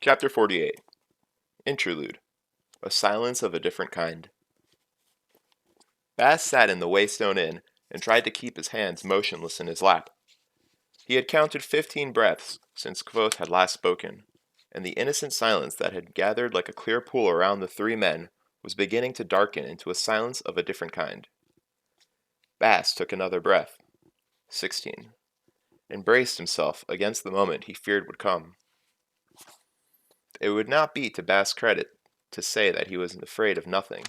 Chapter 48 Interlude A Silence of a Different Kind. Bast sat in the Waystone Inn and tried to keep his hands motionless in his lap. He had counted 15 breaths since Kvothe had last spoken, and the innocent silence that had gathered like a clear pool around the three men was beginning to darken into a silence of a different kind. Bast took another breath, 16, and braced himself against the moment he feared would come. It would not be to Bast's credit to say that he was afraid of nothing,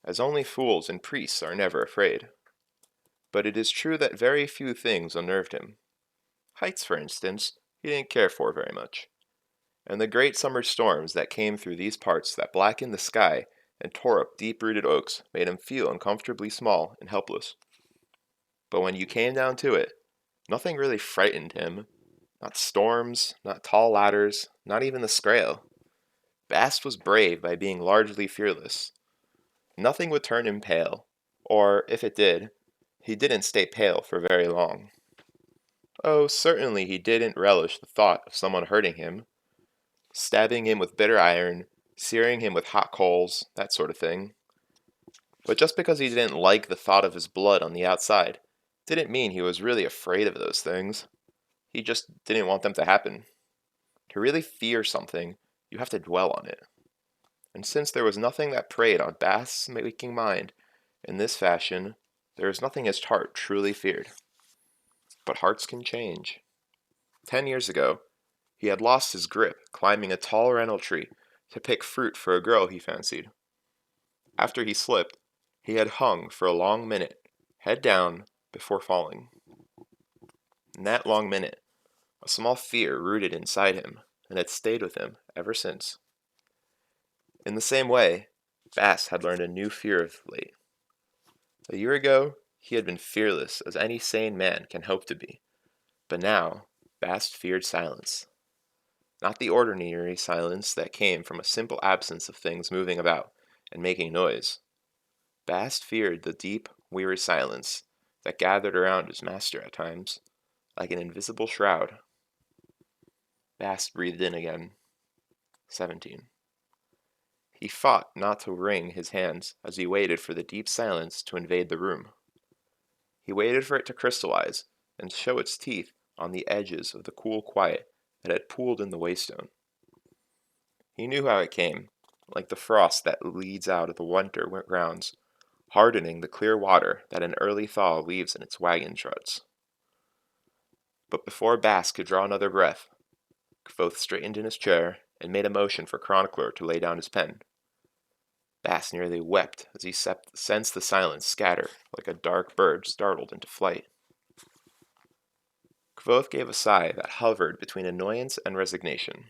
as only fools and priests are never afraid. But it is true that very few things unnerved him. Heights, for instance, he didn't care for very much, and the great summer storms that came through these parts that blackened the sky and tore up deep-rooted oaks made him feel uncomfortably small and helpless. But when you came down to it, nothing really frightened him. Not storms, not tall ladders, not even the Scrael. Bast was brave by being largely fearless. Nothing would turn him pale, or, if it did, he didn't stay pale for very long. Oh, certainly he didn't relish the thought of someone hurting him, stabbing him with bitter iron, searing him with hot coals, that sort of thing. But just because he didn't like the thought of his blood on the outside, didn't mean he was really afraid of those things. He just didn't want them to happen. To really fear something, you have to dwell on it. And since there was nothing that preyed on Bast's waking mind in this fashion, there was nothing his heart truly feared. But hearts can change. 10 years ago, he had lost his grip climbing a tall rennel tree to pick fruit for a girl he fancied. After he slipped, he had hung for a long minute, head down, before falling. In that long minute, a small fear rooted inside him, and had stayed with him ever since. In the same way, Bast had learned a new fear of late. A year ago, he had been fearless as any sane man can hope to be, but now, Bast feared silence. Not the ordinary silence that came from a simple absence of things moving about and making noise. Bast feared the deep, weary silence that gathered around his master at times, like an invisible shroud. Bast breathed in again. 17. He fought not to wring his hands as he waited for the deep silence to invade the room. He waited for it to crystallize and show its teeth on the edges of the cool quiet that had pooled in the Waystone. He knew how it came, like the frost that leads out of the winter grounds, hardening the clear water that an early thaw leaves in its wagon struts. But before Bast could draw another breath, Kvothe straightened in his chair and made a motion for Chronicler to lay down his pen. Bast nearly wept as he sensed the silence scatter like a dark bird startled into flight. Kvothe gave a sigh that hovered between annoyance and resignation.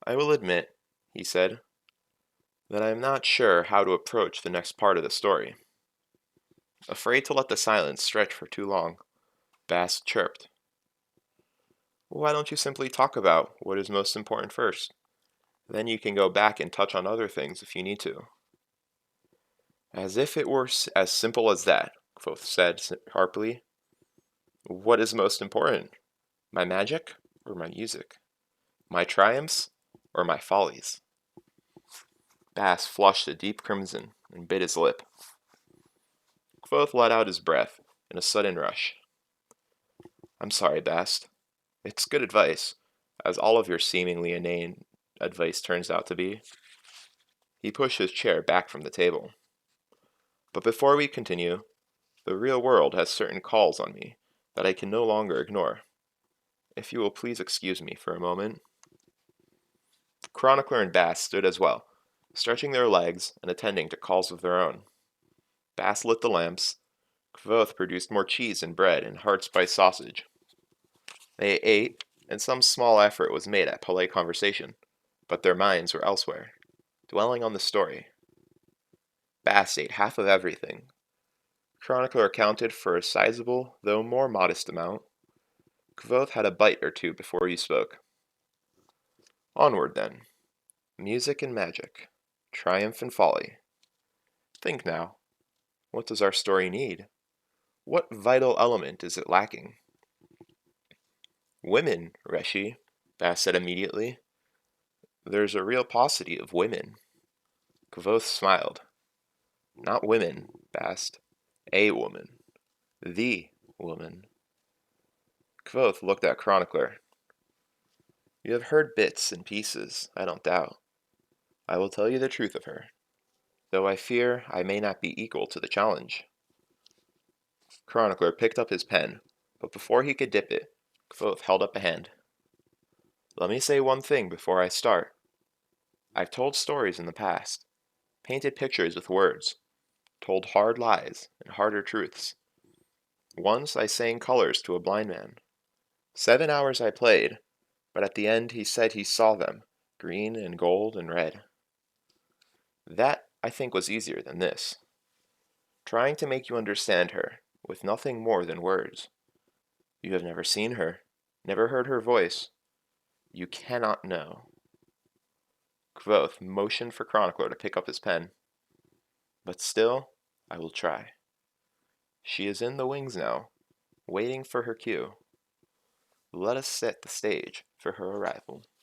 I will admit, he said, that I am not sure how to approach the next part of the story. Afraid to let the silence stretch for too long, Bast chirped. Why don't you simply talk about what is most important first? Then you can go back and touch on other things if you need to. As if it were as simple as that, Kvothe said sharply. What is most important? My magic or my music? My triumphs or my follies? Bast flushed a deep crimson and bit his lip. Kvothe let out his breath in a sudden rush. I'm sorry, Bast. It's good advice, as all of your seemingly inane advice turns out to be. He pushed his chair back from the table. But before we continue, the real world has certain calls on me that I can no longer ignore. If you will please excuse me for a moment. Chronicler and Bast stood as well, stretching their legs and attending to calls of their own. Bast lit the lamps. Kvothe produced more cheese and bread and hard-spiced sausage. They ate, and some small effort was made at polite conversation, but their minds were elsewhere, dwelling on the story. Bast ate half of everything. Chronicler accounted for a sizable, though more modest amount. Kvothe had a bite or two before he spoke. Onward, then. Music and magic. Triumph and folly. Think now. What does our story need? What vital element is it lacking? Women, Reshi, Bast said immediately. There's a real paucity of women. Kvoth smiled. Not women, Bast. A woman. The woman. Kvoth looked at Chronicler. You have heard bits and pieces, I don't doubt. I will tell you the truth of her, though I fear I may not be equal to the challenge. Chronicler picked up his pen, but before he could dip it, Kvoth held up a hand. Let me say one thing before I start. I've told stories in the past, painted pictures with words, told hard lies and harder truths. Once I sang colors to a blind man. 7 hours I played, but at the end he said he saw them, green and gold and red. That, I think, was easier than this. Trying to make you understand her, with nothing more than words. You have never seen her, never heard her voice. You cannot know. Kvoth motioned for Chronicler to pick up his pen. But still, I will try. She is in the wings now, waiting for her cue. Let us set the stage for her arrival.